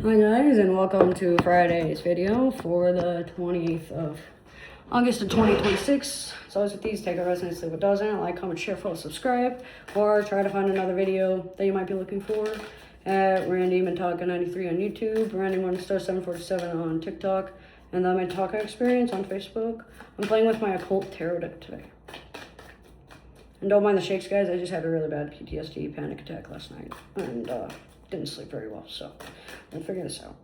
Hi guys, and welcome to Friday's video for the 28th of August of 2026. So as with these, take a resonance, leave what doesn't. Like, comment, share, follow, subscribe, or try to find another video that you might be looking for at Randy Mintaka 93 on YouTube, Randy Morningstar 747 on TikTok, and the Mintaka Experience on Facebook. I'm playing with my occult tarot deck today. And don't mind the shakes, guys. I just had a really bad PTSD panic attack last night, and didn't sleep very well, so we'll figure this out.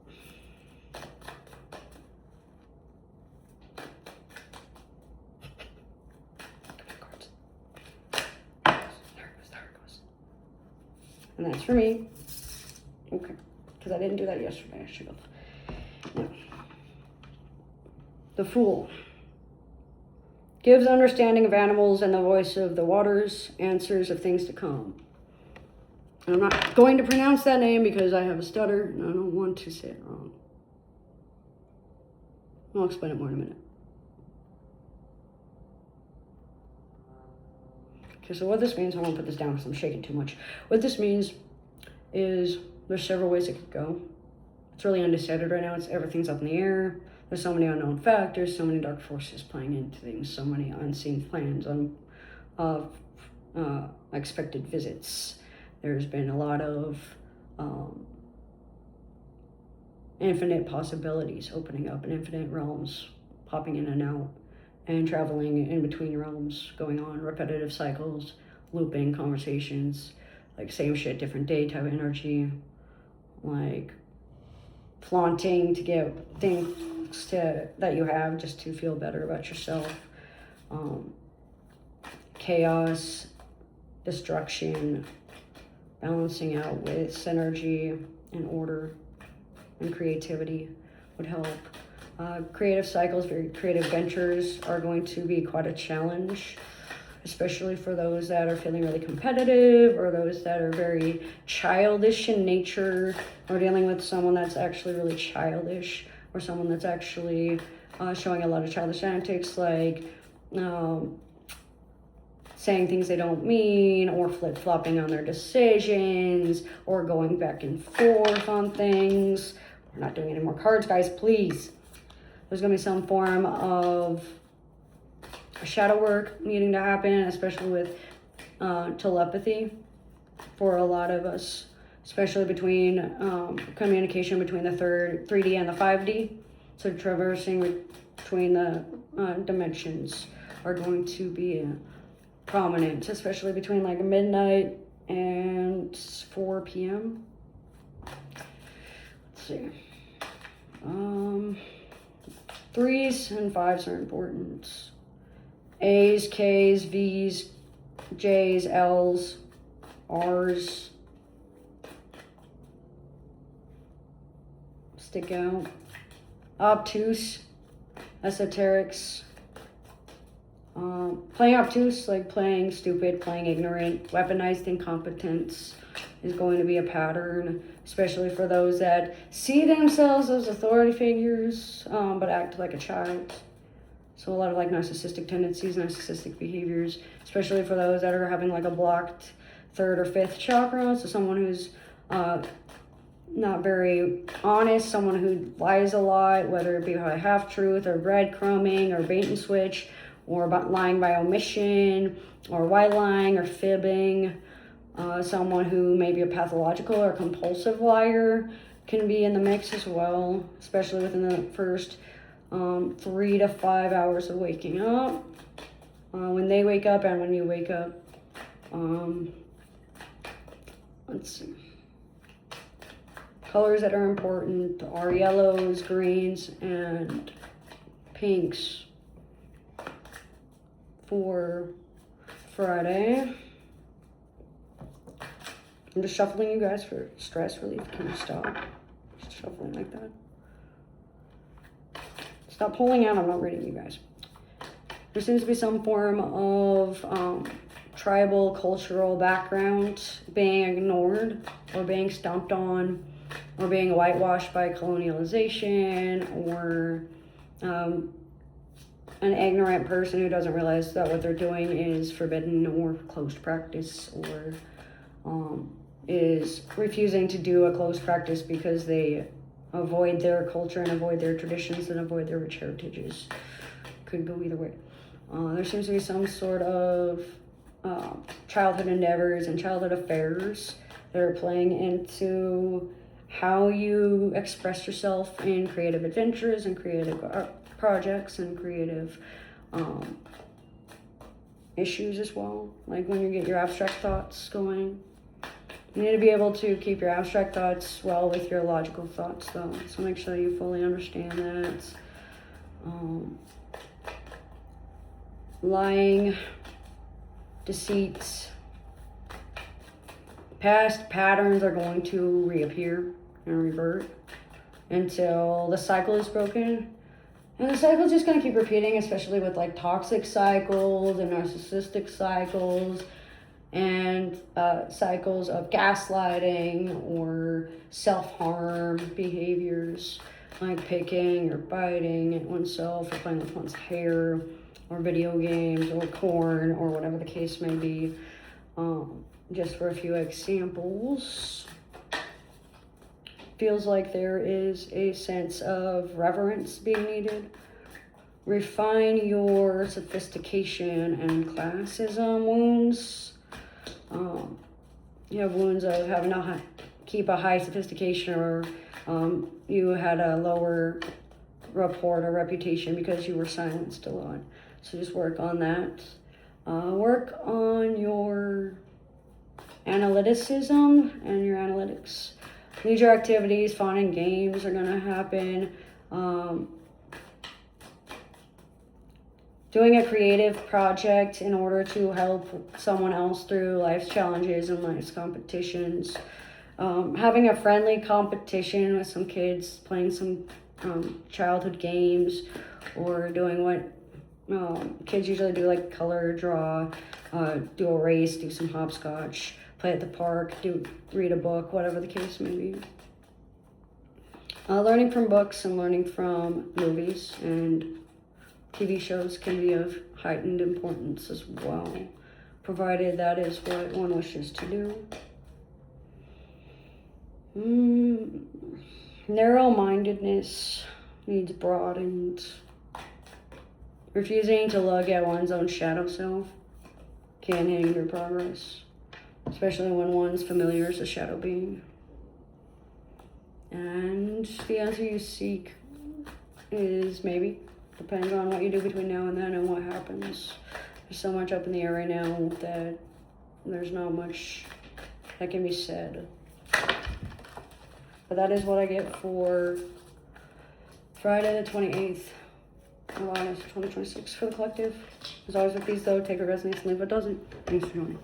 And that's for me. Okay, because I didn't do that yesterday. I should have. No. The Fool gives understanding of animals and the voice of the waters, answers of things to come. I'm not going to pronounce that name because I have a stutter and I don't want to say it wrong. I'll explain it more in a minute. Okay, so what this means, I won't put this down because I'm shaking too much. What this means is there's several ways it could go. It's really undecided right now. Everything's up in the air. There's so many unknown factors, so many dark forces playing into things, so many unseen plans, unexpected visits. There's been a lot of infinite possibilities opening up and infinite realms popping in and out and traveling in between realms, going on repetitive cycles, looping conversations, like same shit, different day type of energy, like flaunting to get things that you have just to feel better about yourself, chaos, destruction, balancing out with synergy and order and creativity would help. Creative cycles, very creative ventures are going to be quite a challenge, especially for those that are feeling really competitive or those that are very childish in nature, or dealing with someone that's actually really childish, or someone that's actually showing a lot of childish antics, like saying things they don't mean, or flip-flopping on their decisions, or going back and forth on things. We're not doing any more cards, guys, please. There's going to be some form of shadow work needing to happen, especially with telepathy for a lot of us, especially between communication between the 3D and the 5D. So traversing between the dimensions are going to be prominent, especially between like midnight and 4 p.m. Let's see. 3s and 5s are important. A's, K's, V's, J's, L's, R's stick out. Obtuse, esoterics. Playing obtuse, like playing stupid, playing ignorant, weaponized incompetence is going to be a pattern, especially for those that see themselves as authority figures, but act like a child. So a lot of like narcissistic tendencies, narcissistic behaviors, especially for those that are having like a blocked 3rd or 5th chakra. So someone who's not very honest, someone who lies a lot, whether it be by half-truth or breadcrumbing or bait and switch, or about lying by omission, or white lying or fibbing. Someone who may be a pathological or compulsive liar can be in the mix as well, especially within the first 3 to 5 hours of waking up. When they wake up and when you wake up. Let's see. Colors that are important are yellows, greens, and pinks for Friday. I'm just shuffling you guys for stress relief. Can you stop? Just shuffling like that. Stop pulling out. I'm not reading you guys. There seems to be some form of tribal, cultural background being ignored or being stomped on or being whitewashed by colonialization, or an ignorant person who doesn't realize that what they're doing is forbidden or closed practice, or is refusing to do a closed practice because they avoid their culture and avoid their traditions and avoid their rich heritages. Could go either way. There seems to be some sort of childhood endeavors and childhood affairs that are playing into how you express yourself in creative adventures and creative projects and creative issues as well. Like when you get your abstract thoughts going. You need to be able to keep your abstract thoughts well with your logical thoughts though. So make sure you fully understand that. Lying, deceit, past patterns are going to reappear and revert until the cycle is broken. And the cycle's just going to keep repeating, especially with like toxic cycles and narcissistic cycles and cycles of gaslighting or self-harm behaviors like picking or biting at oneself or playing with one's hair or video games or porn or whatever the case may be. Just for a few examples. Feels like there is a sense of reverence being needed. Refine your sophistication and classism wounds. You have wounds of having to keep a high sophistication, or you had a lower report or reputation because you were silenced a lot. So just work on that. Work on your analyticism and your analytics. Leisure activities, fun and games are going to happen. Doing a creative project in order to help someone else through life's challenges and life's competitions. Having a friendly competition with some kids, playing some childhood games, or doing what kids usually do, like color, draw, do a race, do some hopscotch, play at the park, read a book, whatever the case may be. Learning from books and learning from movies and TV shows can be of heightened importance as well, provided that is what one wishes to do. Narrow-mindedness needs broadened. Refusing to look at one's own shadow self can hinder progress, especially when one's familiar as a shadow being. And the answer you seek is maybe. Depends on what you do between now and then and what happens. There's so much up in the air right now that there's not much that can be said. But that is what I get for Friday the 28th of August 2026 for the collective. As always with these though, take what resonates and leave what doesn't. Thanks for joining.